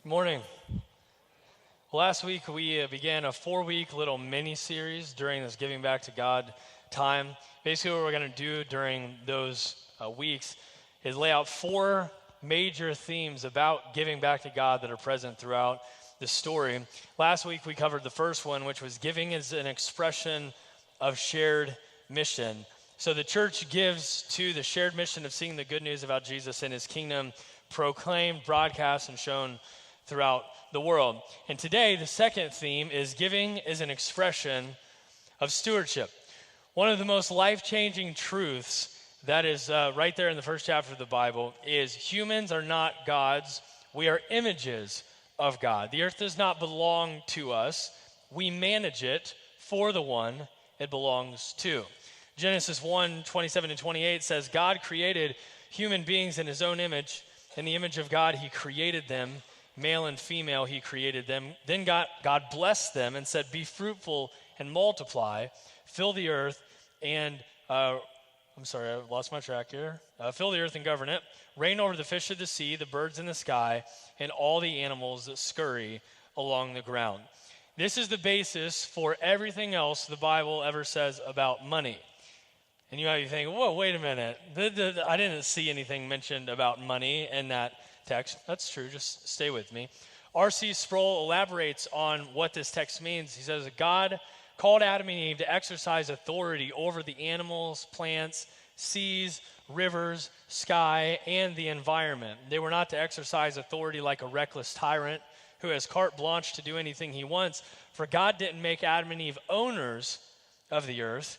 Morning. Last week we began a 4-week little mini-series during this Giving Back to God time. Basically what we're going to do during those weeks is lay out 4 major themes about giving back to God that are present throughout the story. Last week we covered the first one, which was giving as an expression of shared mission. So the church gives to the shared mission of seeing the good news about Jesus and his kingdom proclaimed, broadcast, and shown throughout the world. And today, the second theme is giving is an expression of stewardship. One of the most life-changing truths that is right there in the first chapter of the Bible is humans are not gods. We are images of God. The earth does not belong to us. We manage it for the one it belongs to. Genesis 1:27-28 says, God created human beings in his own image. In the image of God, he created them. Male and female, he created them. Then God blessed them and said, be fruitful and multiply, fill the earth and, I lost my track here. Fill the earth and govern it. Reign over the fish of the sea, the birds in the sky, and all the animals that scurry along the ground. This is the basis for everything else the Bible ever says about money. And you might be thinking, whoa, wait a minute. I didn't see anything mentioned about money in that text. That's true. Just stay with me. R.C. Sproul elaborates on what this text means. He says that God called Adam and Eve to exercise authority over the animals, plants, seas, rivers, sky, and the environment. They were not to exercise authority like a reckless tyrant who has carte blanche to do anything he wants. For God didn't make Adam and Eve owners of the earth.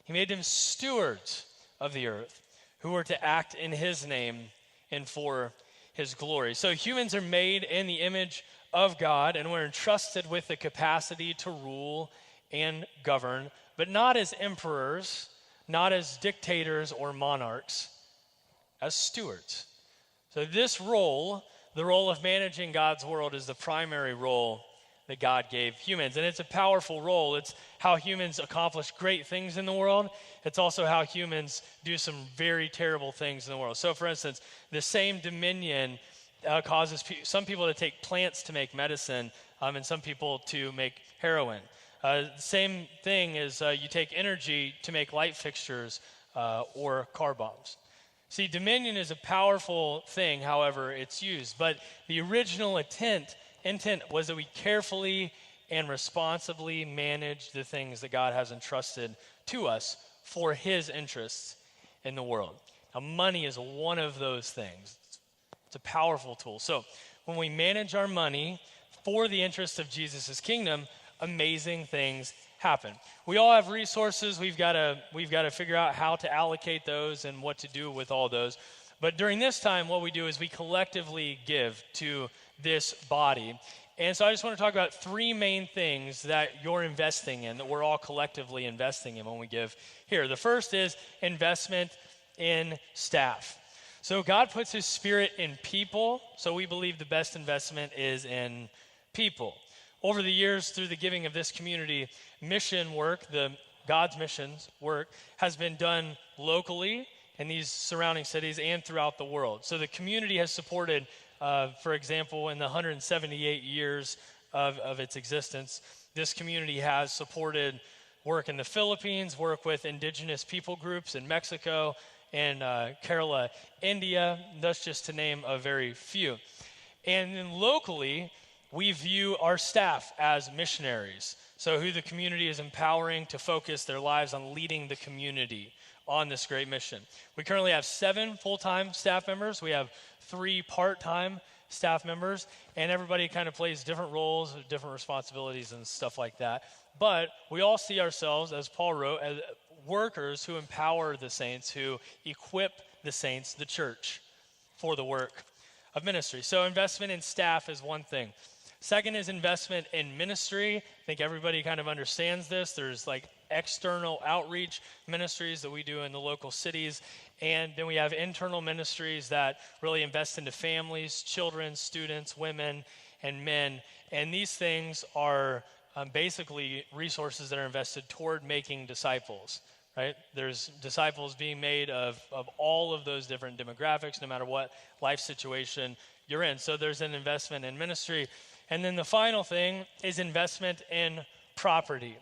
He made them stewards of the earth who were to act in his name and for his glory. So humans are made in the image of God, and we're entrusted with the capacity to rule and govern, but not as emperors, not as dictators or monarchs, as stewards. So this role, the role of managing God's world, is the primary role that God gave humans. And it's a powerful role. It's how humans accomplish great things in the world. It's also how humans do some very terrible things in the world. So for instance, the same dominion causes some people to take plants to make medicine and some people to make heroin. Same thing is you take energy to make light fixtures or car bombs. See, dominion is a powerful thing, however it's used. But the original intent was that we carefully and responsibly manage the things that God has entrusted to us for his interests in the world. Now, money is one of those things. It's a powerful tool. So when we manage our money for the interest of Jesus' kingdom, amazing things happen. We all have resources. We've got to figure out how to allocate those and what to do with all those. But during this time, what we do is we collectively give to this body. And so I just want to talk about 3 main things that you're investing in, that we're all collectively investing in when we give here. The first is investment in staff. So God puts his spirit in people, so we believe the best investment is in people. Over the years, through the giving of this community, mission work, God's missions work, has been done locally in these surrounding cities and throughout the world. So the community has supported, for example, in the 178 years of its existence, this community has supported work in the Philippines, work with indigenous people groups in Mexico and Kerala, India. That's just to name a very few. And then locally, we view our staff as missionaries. So who the community is empowering to focus their lives on leading the community on this great mission. We currently have 7 full-time staff members. We have 3 part-time staff members, and everybody kind of plays different roles, different responsibilities and stuff like that. But we all see ourselves, as Paul wrote, as workers who empower the saints, who equip the saints, the church, for the work of ministry. So investment in staff is one thing. Second is investment in ministry. I think everybody kind of understands this. There's like external outreach ministries that we do in the local cities. And then we have internal ministries that really invest into families, children, students, women, and men. And these things are basically resources that are invested toward making disciples, right? There's disciples being made of all of those different demographics, no matter what life situation you're in. So there's an investment in ministry. And then the final thing is investment in property.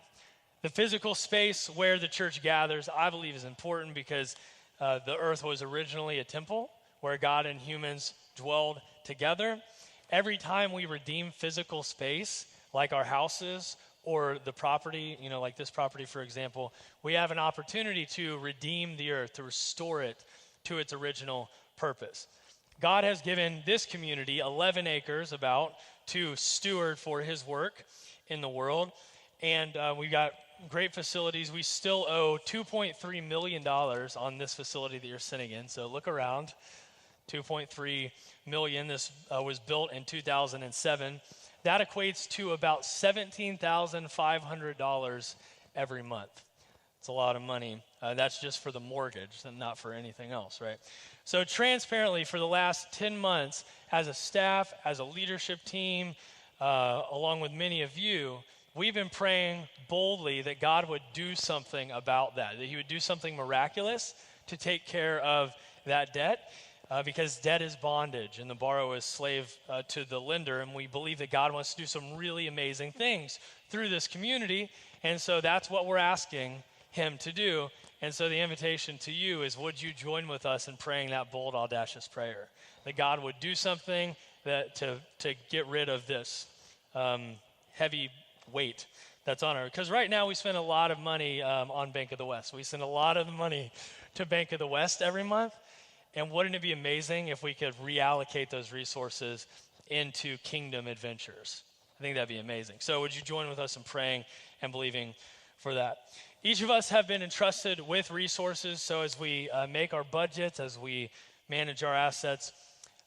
The physical space where the church gathers, I believe, is important because the earth was originally a temple where God and humans dwelled together. Every time we redeem physical space, like our houses or the property, like this property, for example, we have an opportunity to redeem the earth, to restore it to its original purpose. God has given this community 11 acres to steward for his work in the world. And we've got great facilities. We still owe $2.3 million on this facility that you're sitting in. So look around. $2.3 million. This was built in 2007. That equates to about $17,500 every month. It's a lot of money. That's just for the mortgage and not for anything else, right? So transparently, for the last 10 months, as a staff, as a leadership team, along with many of you, we've been praying boldly that God would do something about that he would do something miraculous to take care of that debt, because debt is bondage and the borrower is slave to the lender. And we believe that God wants to do some really amazing things through this community. And so that's what we're asking him to do. And so the invitation to you is, would you join with us in praying that bold, audacious prayer? That God would do something to get rid of this heavy weight that's on her. Because right now we spend a lot of money on Bank of the West. We send a lot of the money to Bank of the West every month. And wouldn't it be amazing if we could reallocate those resources into kingdom adventures? I think that'd be amazing. So would you join with us in praying and believing for that? Each of us have been entrusted with resources. So as we make our budgets, as we manage our assets,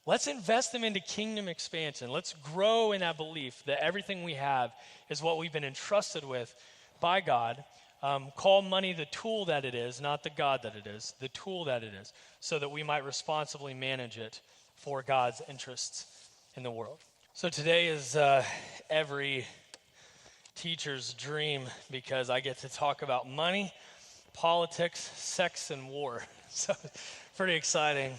let's invest them into kingdom expansion. Let's grow in that belief that everything we have is what we've been entrusted with by God. Call money the tool that it is, not the God that it is, the tool that it is, so that we might responsibly manage it for God's interests in the world. So today is every teacher's dream, because I get to talk about money, politics, sex, and war. So pretty exciting.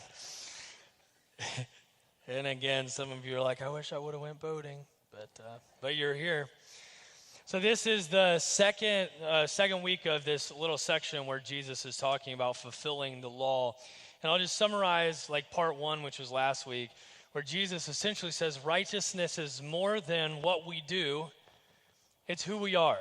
And again, some of you are like, I wish I would have went boating, but you're here. So this is the second week of this little section where Jesus is talking about fulfilling the law. And I'll just summarize like part one, which was last week, where Jesus essentially says righteousness is more than what we do, it's who we are.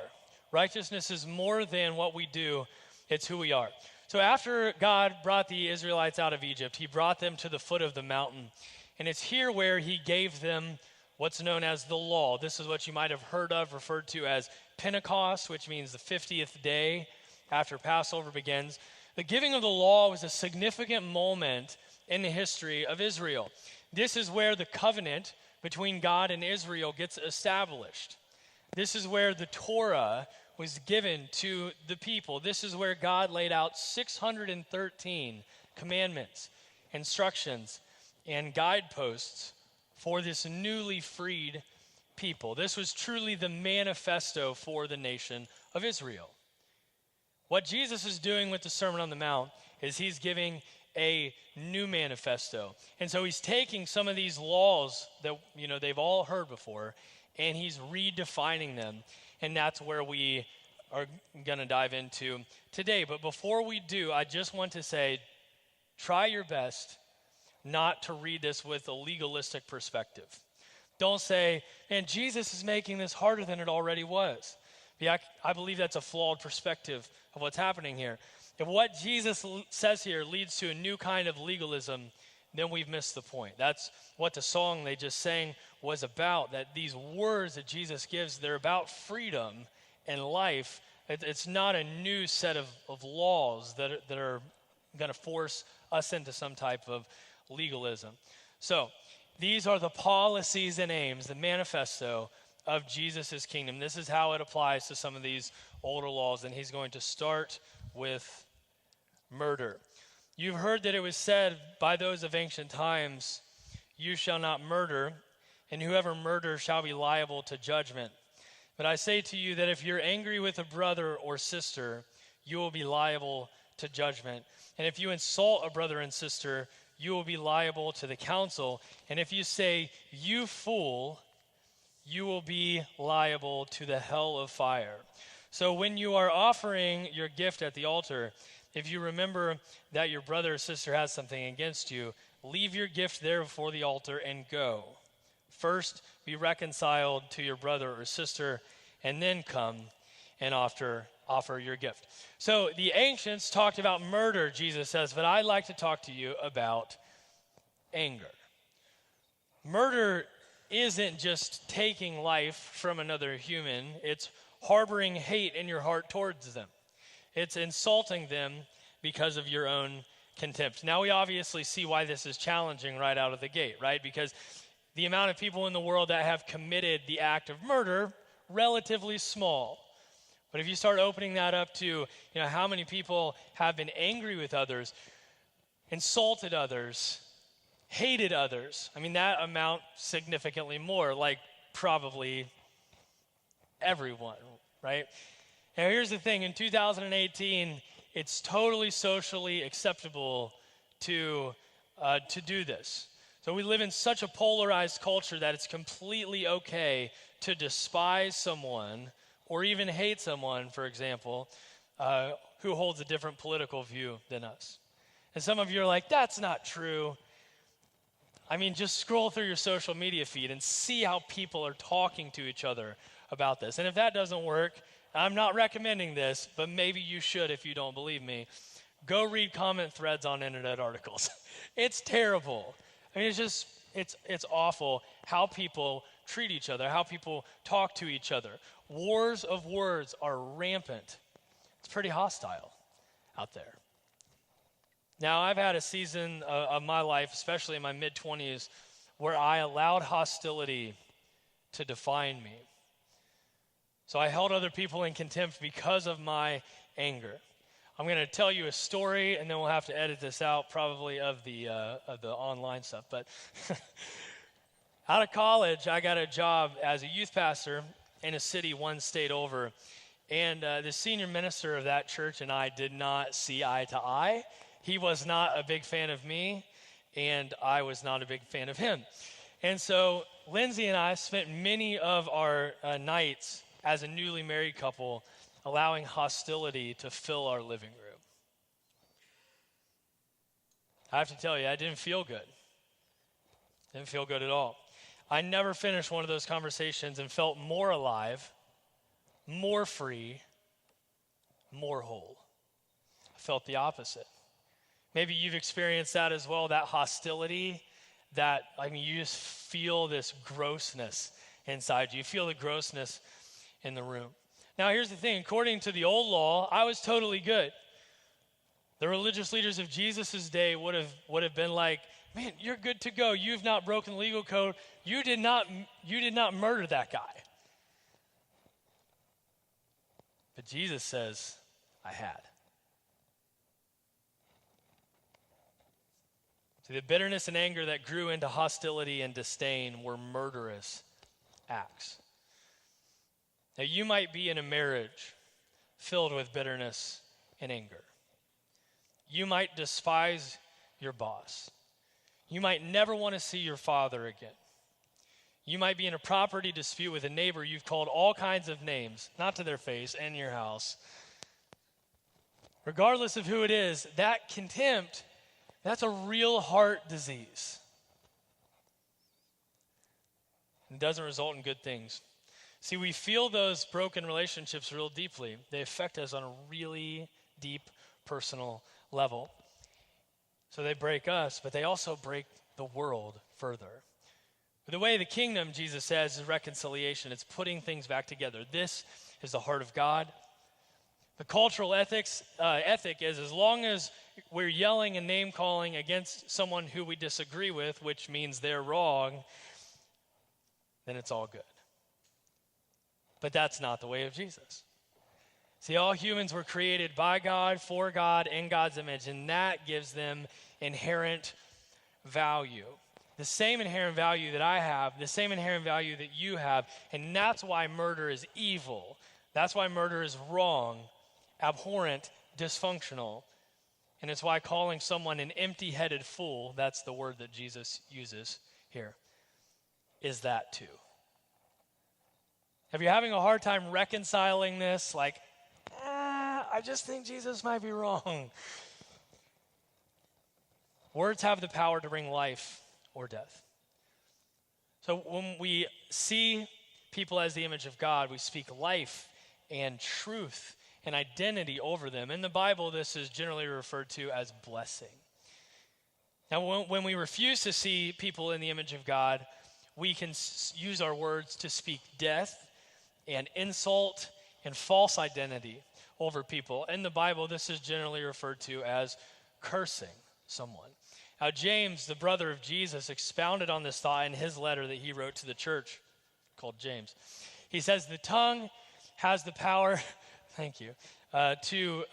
Righteousness is more than what we do, it's who we are. So after God brought the Israelites out of Egypt, he brought them to the foot of the mountain. And it's here where he gave them what's known as the law. This is what you might have heard of, referred to as Pentecost, which means the 50th day after Passover begins. The giving of the law was a significant moment in the history of Israel. This is where the covenant between God and Israel gets established. This is where the Torah was given to the people. This is where God laid out 613 commandments, instructions, and guideposts for this newly freed people. This was truly the manifesto for the nation of Israel. What Jesus is doing with the Sermon on the Mount is he's giving a new manifesto. And so he's taking some of these laws that they've all heard before, and he's redefining them. And that's where we are going to dive into today. But before we do, I just want to say, try your best not to read this with a legalistic perspective. Don't say, man, Jesus is making this harder than it already was. Yeah, I believe that's a flawed perspective of what's happening here. If what Jesus says here leads to a new kind of legalism, then we've missed the point. That's what the song they just sang was about, that these words that Jesus gives, they're about freedom and life. It's not a new set of laws that are going to force us into some type of legalism. So these are the policies and aims, the manifesto of Jesus' kingdom. This is how it applies to some of these older laws, and he's going to start with murder. You've heard that it was said by those of ancient times, you shall not murder, and whoever murders shall be liable to judgment. But I say to you that if you're angry with a brother or sister, you will be liable to judgment. And if you insult a brother and sister, you will be liable to the council. And if you say, you fool, you will be liable to the hell of fire. So when you are offering your gift at the altar, if you remember that your brother or sister has something against you, leave your gift there before the altar and go. First, be reconciled to your brother or sister, and then come and offer your gift. So the ancients talked about murder, Jesus says, but I'd like to talk to you about anger. Murder isn't just taking life from another human, it's harboring hate in your heart towards them. It's insulting them because of your own contempt. Now we obviously see why this is challenging right out of the gate, right? Because the amount of people in the world that have committed the act of murder, relatively small. But if you start opening that up to, how many people have been angry with others, insulted others, hated others, that amount significantly more, like probably everyone, right? Now here's the thing, in 2018, it's totally socially acceptable to do this. So we live in such a polarized culture that it's completely okay to despise someone or even hate someone, for example, who holds a different political view than us. And some of you are like, that's not true. Just scroll through your social media feed and see how people are talking to each other about this. And if that doesn't work, I'm not recommending this, but maybe you should if you don't believe me. Go read comment threads on internet articles. It's terrible. It's awful how people treat each other, how people talk to each other. Wars of words are rampant. It's pretty hostile out there. Now, I've had a season of my life, especially in my mid-20s, where I allowed hostility to define me. So I held other people in contempt because of my anger. I'm going to tell you a story, and then we'll have to edit this out, probably of the online stuff. But out of college, I got a job as a youth pastor in a city one state over. And the senior minister of that church and I did not see eye to eye. He was not a big fan of me, and I was not a big fan of him. And so Lindsay and I spent many of our nights as a newly married couple allowing hostility to fill our living room. I have to tell you, I didn't feel good. Didn't feel good at all. I never finished one of those conversations and felt more alive, more free, more whole. I felt the opposite. Maybe you've experienced that as well, that hostility, you just feel this grossness inside you. You feel the grossness in the room. Now, here's the thing. According to the old law, I was totally good. The religious leaders of Jesus' day would have been like, man, you're good to go. You've not broken the legal code. You did not murder that guy. But Jesus says, I had. So the bitterness and anger that grew into hostility and disdain were murderous acts. Now, you might be in a marriage filled with bitterness and anger. You might despise your boss. You might never want to see your father again. You might be in a property dispute with a neighbor you've called all kinds of names, not to their face, in your house. Regardless of who it is, that contempt, that's a real heart disease. It doesn't result in good things. See, we feel those broken relationships real deeply. They affect us on a really deep personal level. So they break us, but they also break the world further. The way of the kingdom, Jesus says, is reconciliation. It's putting things back together. This is the heart of God. The cultural ethic is as long as we're yelling and name-calling against someone who we disagree with, which means they're wrong, then it's all good. But that's not the way of Jesus. See, all humans were created by God, for God, in God's image, and that gives them inherent value. The same inherent value that I have, the same inherent value that you have, and that's why murder is evil. That's why murder is wrong, abhorrent, dysfunctional. And it's why calling someone an empty-headed fool, that's the word that Jesus uses here, is that too. If you're having a hard time reconciling this, like, I just think Jesus might be wrong. Words have the power to bring life or death. So when we see people as the image of God, we speak life and truth and identity over them. In the Bible, this is generally referred to as blessing. Now, when we refuse to see people in the image of God, we can use our words to speak death and insult and false identity over people. In the Bible, this is generally referred to as cursing someone. Now, James, the brother of Jesus, expounded on this thought in his letter that he wrote to the church called James. He says, the tongue has the power, thank you, to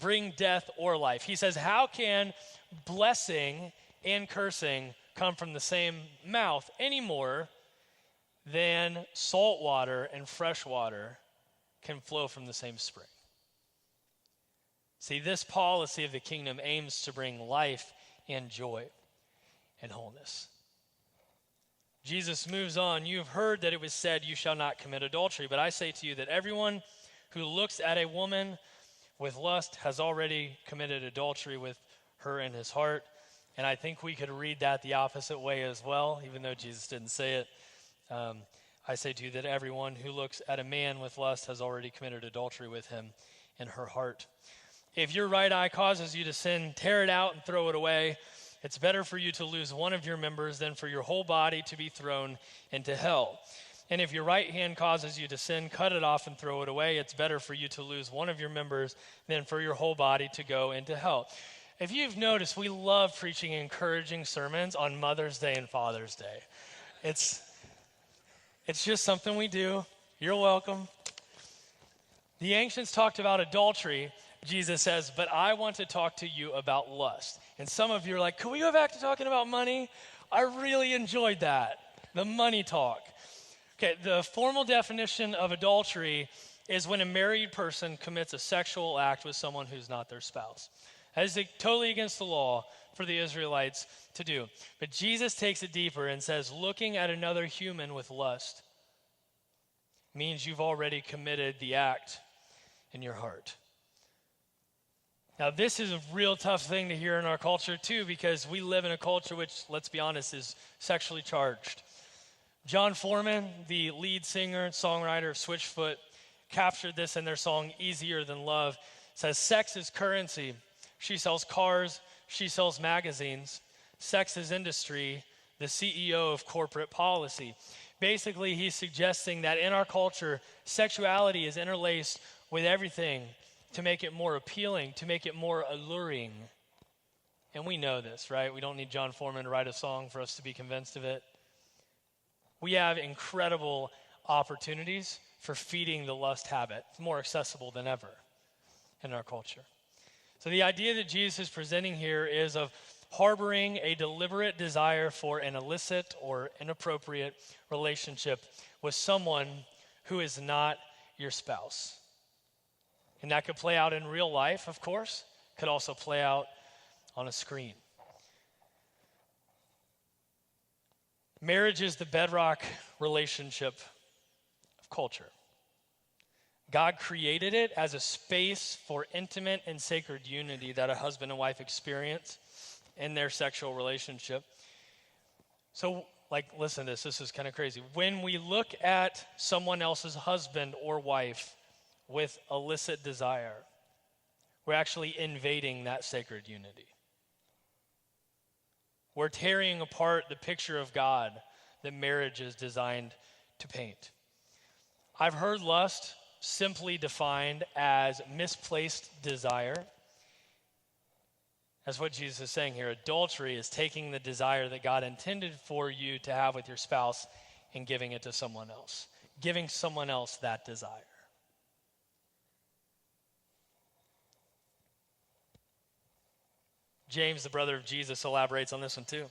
bring death or life. He says, how can blessing and cursing come from the same mouth any more than salt water and fresh water can flow from the same spring? See, this policy of the kingdom aims to bring life and joy and wholeness. Jesus moves on. You have heard that it was said, you shall not commit adultery. But I say to you that everyone who looks at a woman with lust has already committed adultery with her in his heart. And I think we could read that the opposite way as well, even though Jesus didn't say it. I say to you that everyone who looks at a man with lust has already committed adultery with him in her heart. If your right eye causes you to sin, tear it out and throw it away. It's better for you to lose one of your members than for your whole body to be thrown into hell. And if your right hand causes you to sin, cut it off and throw it away. It's better for you to lose one of your members than for your whole body to go into hell. If you've noticed, we love preaching encouraging sermons on Mother's Day and Father's Day. It's just something we do. You're welcome. The ancients talked about adultery. Jesus says, but I want to talk to you about lust. And some of you are like, can we go back to talking about money? I really enjoyed that, the money talk. Okay, the formal definition of adultery is when a married person commits a sexual act with someone who's not their spouse. That is totally against the law for the Israelites to do. But Jesus takes it deeper and says, looking at another human with lust means you've already committed the act in your heart. Now, this is a real tough thing to hear in our culture, too, because we live in a culture which, let's be honest, is sexually charged. John Foreman, the lead singer and songwriter of Switchfoot, captured this in their song, Easier Than Love. It says, sex is currency. She sells cars. She sells magazines. Sex is industry, the CEO of corporate policy. Basically, he's suggesting that in our culture, sexuality is interlaced with everything to make it more appealing, to make it more alluring. And we know this, right? We don't need John Foreman to write a song for us to be convinced of it. We have incredible opportunities for feeding the lust habit. It's more accessible than ever in our culture. So the idea that Jesus is presenting here is of harboring a deliberate desire for an illicit or inappropriate relationship with someone who is not your spouse. And that could play out in real life, of course. Could also play out on a screen. Marriage is the bedrock relationship of culture. God created it as a space for intimate and sacred unity that a husband and wife experience in their sexual relationship. So, listen to this. This is kind of crazy. When we look at someone else's husband or wife with illicit desire, we're actually invading that sacred unity. We're tearing apart the picture of God that marriage is designed to paint. I've heard lust simply defined as misplaced desire. That's what Jesus is saying here. Adultery is taking the desire that God intended for you to have with your spouse and giving it to someone else, giving someone else that desire. James, the brother of Jesus, elaborates on this one too.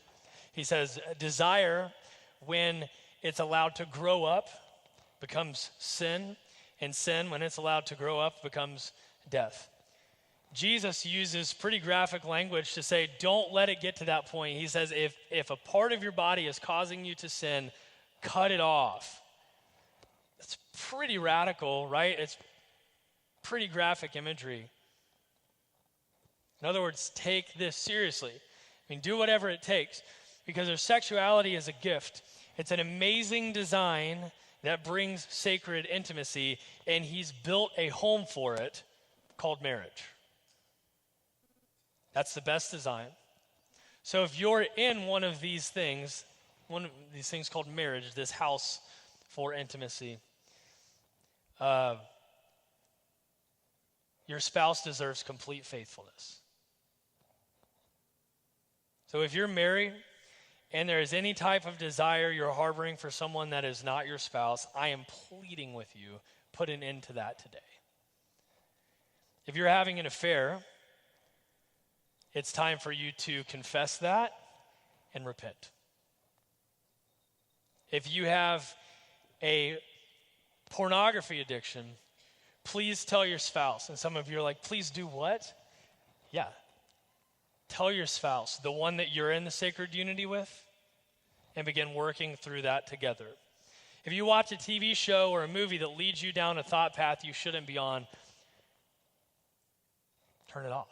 He says, desire, when it's allowed to grow up, becomes sin, and sin, when it's allowed to grow up, becomes death. Jesus uses pretty graphic language to say, don't let it get to that point. He says, if a part of your body is causing you to sin, cut it off. It's pretty radical, right? It's pretty graphic imagery. In other words, take this seriously. I mean, do whatever it takes, because their sexuality is a gift. It's an amazing design that brings sacred intimacy, and he's built a home for it called marriage. That's the best design. So if you're in one of these things called marriage, this house for intimacy, your spouse deserves complete faithfulness. So if you're married and there is any type of desire you're harboring for someone that is not your spouse, I am pleading with you, put an end to that today. If you're having an affair, it's time for you to confess that and repent. If you have a pornography addiction, please tell your spouse. And some of you are like, please do what? Yeah. Tell your spouse, the one that you're in the sacred unity with, and begin working through that together. If you watch a TV show or a movie that leads you down a thought path you shouldn't be on, turn it off.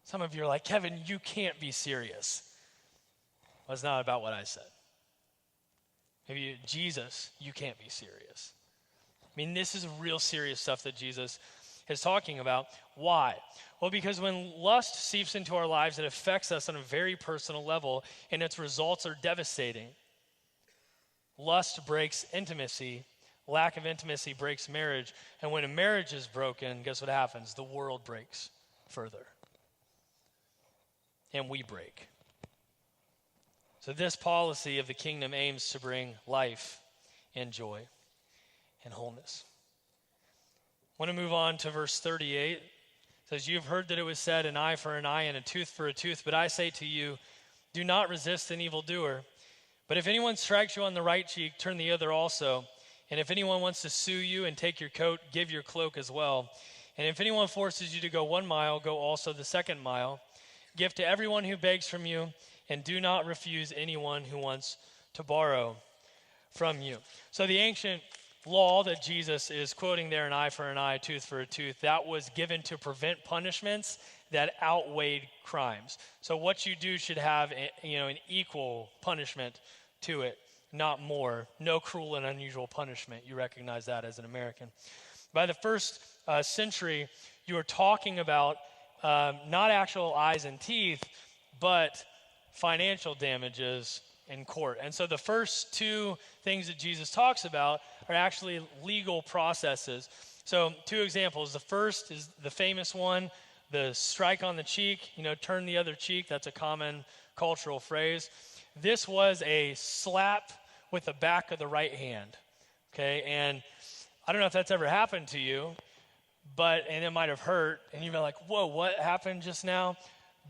Some of you are like, Kevin, you can't be serious. Well, it's not about what I said. Maybe Jesus, you can't be serious. I mean, this is real serious stuff that Jesus is talking about. Why? Well, because when lust seeps into our lives, it affects us on a very personal level, and its results are devastating. Lust breaks intimacy. Lack of intimacy breaks marriage. And when a marriage is broken, guess what happens? The world breaks further. And we break. So this policy of the kingdom aims to bring life and joy and wholeness. I want to move on to verse 38. It says, you've heard that it was said, an eye for an eye and a tooth for a tooth. But I say to you, do not resist an evildoer. But if anyone strikes you on the right cheek, turn the other also. And if anyone wants to sue you and take your coat, give your cloak as well. And if anyone forces you to go 1 mile, go also the 2nd mile. Give to everyone who begs from you, and do not refuse anyone who wants to borrow from you. So the ancient law that Jesus is quoting there, an eye for an eye, a tooth for a tooth, that was given to prevent punishments that outweighed crimes. So what you do should have an equal punishment to it, not more. No cruel and unusual punishment. You recognize that as an American. By the first century, you were talking about not actual eyes and teeth, but financial damages in court. And so the first two things that Jesus talks about are actually legal processes. So 2 examples. The first is the famous one, the strike on the cheek, turn the other cheek. That's a common cultural phrase. This was a slap with the back of the right hand. Okay, and I don't know if that's ever happened to you, and it might have hurt, and you've been like, whoa, what happened just now?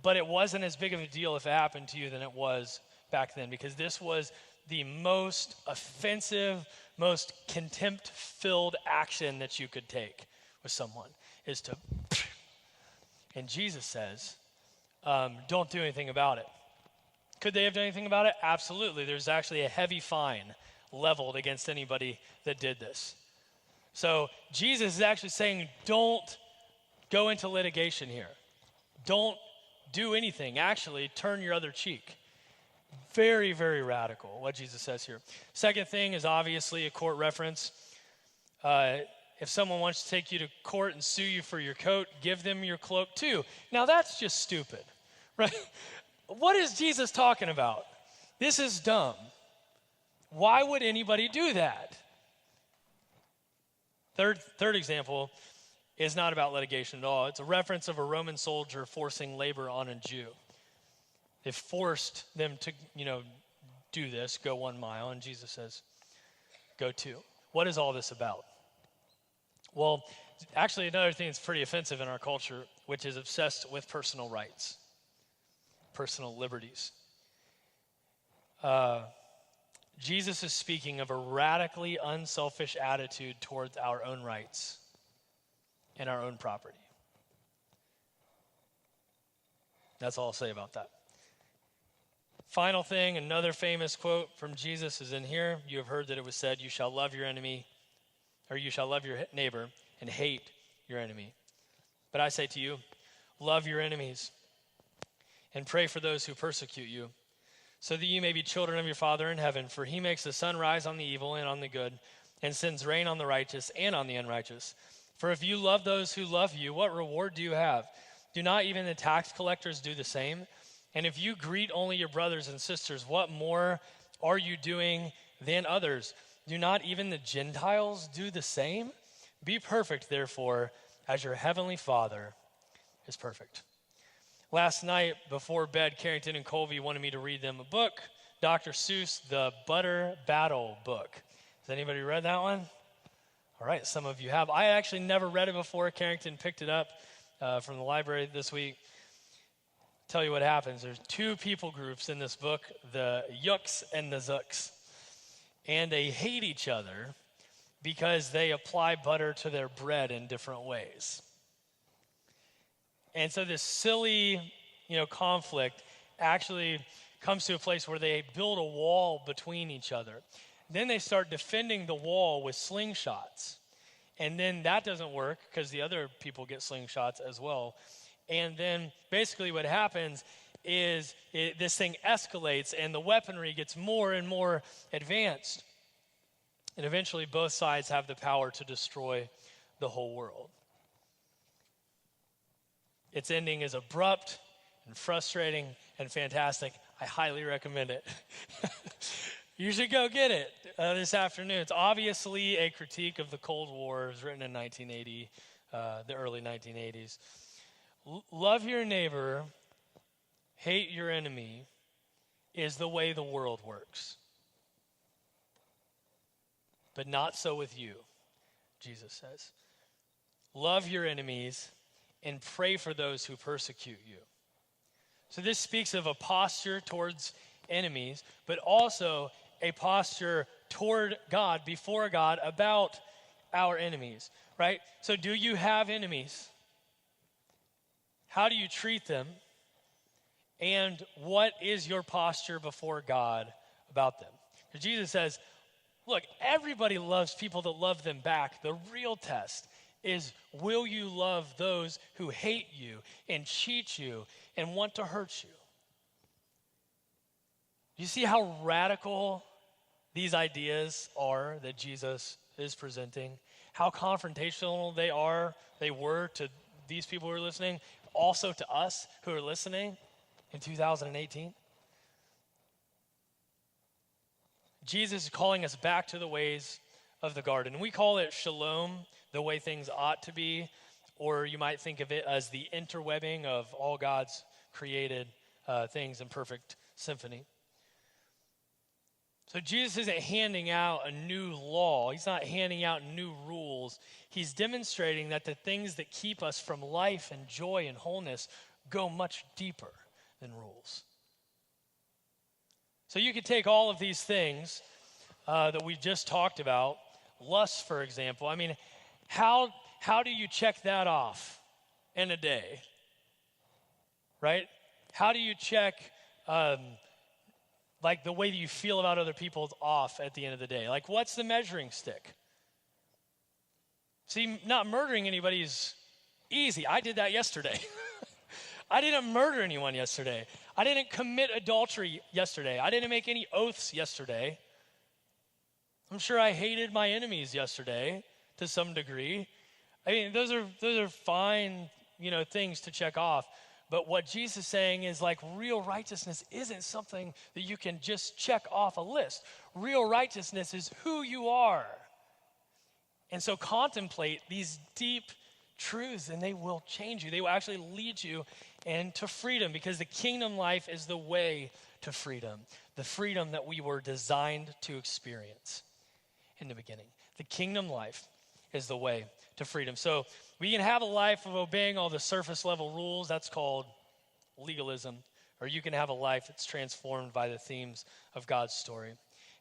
But it wasn't as big of a deal if it happened to you than it was back then, because this was the most offensive, most contempt-filled action that you could take with someone, is to, and Jesus says, don't do anything about it. Could they have done anything about it? Absolutely. There's actually a heavy fine leveled against anybody that did this. So Jesus is actually saying, don't go into litigation here. Don't do anything. Actually, turn your other cheek. Very, very radical, what Jesus says here. Second thing is obviously a court reference. If someone wants to take you to court and sue you for your coat, give them your cloak too. Now that's just stupid, right? What is Jesus talking about? This is dumb. Why would anybody do that? Third example is not about litigation at all. It's a reference of a Roman soldier forcing labor on a Jew. They forced them to, do this, go 1 mile, and Jesus says, go 2. What is all this about? Well, actually another thing that's pretty offensive in our culture, which is obsessed with personal rights, personal liberties. Jesus is speaking of a radically unselfish attitude towards our own rights and our own property. That's all I'll say about that. Final thing, another famous quote from Jesus is in here. You have heard that it was said, you shall love your enemy, or you shall love your neighbor and hate your enemy. But I say to you, love your enemies and pray for those who persecute you, so that you may be children of your Father in heaven. For he makes the sun rise on the evil and on the good, and sends rain on the righteous and on the unrighteous. For if you love those who love you, what reward do you have? Do not even the tax collectors do the same? And if you greet only your brothers and sisters, what more are you doing than others? Do not even the Gentiles do the same? Be perfect, therefore, as your heavenly Father is perfect. Last night, before bed, Carrington and Colby wanted me to read them a book, Dr. Seuss, The Butter Battle Book. Has anybody read that one? All right, some of you have. I actually never read it before. Carrington picked it up from the library this week. Tell you what happens. There's two people groups in this book, the Yooks and the Zooks. And they hate each other because they apply butter to their bread in different ways. And so this silly, conflict actually comes to a place where they build a wall between each other. Then they start defending the wall with slingshots. And then that doesn't work because the other people get slingshots as well. And then basically what happens is this thing escalates and the weaponry gets more and more advanced. And eventually both sides have the power to destroy the whole world. Its ending is abrupt and frustrating and fantastic. I highly recommend it. You should go get it this afternoon. It's obviously a critique of the Cold War. It was written in 1980, the early 1980s. Love your neighbor, hate your enemy is the way the world works. But not so with you, Jesus says. Love your enemies and pray for those who persecute you. So this speaks of a posture towards enemies, but also a posture toward God, before God, about our enemies, right? So do you have enemies? How do you treat them? And what is your posture before God about them? Because Jesus says, look, everybody loves people that love them back. The real test is, will you love those who hate you and cheat you and want to hurt you? You see how radical these ideas are that Jesus is presenting? How confrontational they were to these people who are listening, also to us who are listening in 2018? Jesus is calling us back to the ways of the garden. We call it shalom, the way things ought to be, or you might think of it as the interwebbing of all God's created things in perfect symphony. So Jesus isn't handing out a new law. He's not handing out new rules. He's demonstrating that the things that keep us from life and joy and wholeness go much deeper than rules. So you could take all of these things that we just talked about, lust, for example. I mean, how do you check that off in a day? Right? How do you check like the way that you feel about other people off at the end of the day? Like, what's the measuring stick? See, not murdering anybody is easy. I did that yesterday. I didn't murder anyone yesterday. I didn't commit adultery yesterday. I didn't make any oaths yesterday. I'm sure I hated my enemies yesterday to some degree. I mean, those are fine, things to check off. But what Jesus is saying is, like, real righteousness isn't something that you can just check off a list. Real righteousness is who you are. And so contemplate these deep truths and they will change you. They will actually lead you into freedom, because the kingdom life is the way to freedom. The freedom that we were designed to experience in the beginning. The kingdom life is the way to freedom. So we can have a life of obeying all the surface level rules. That's called legalism. Or you can have a life that's transformed by the themes of God's story.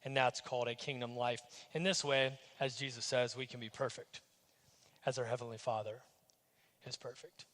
And that's called a kingdom life. In this way, as Jesus says, we can be perfect as our Heavenly Father is perfect.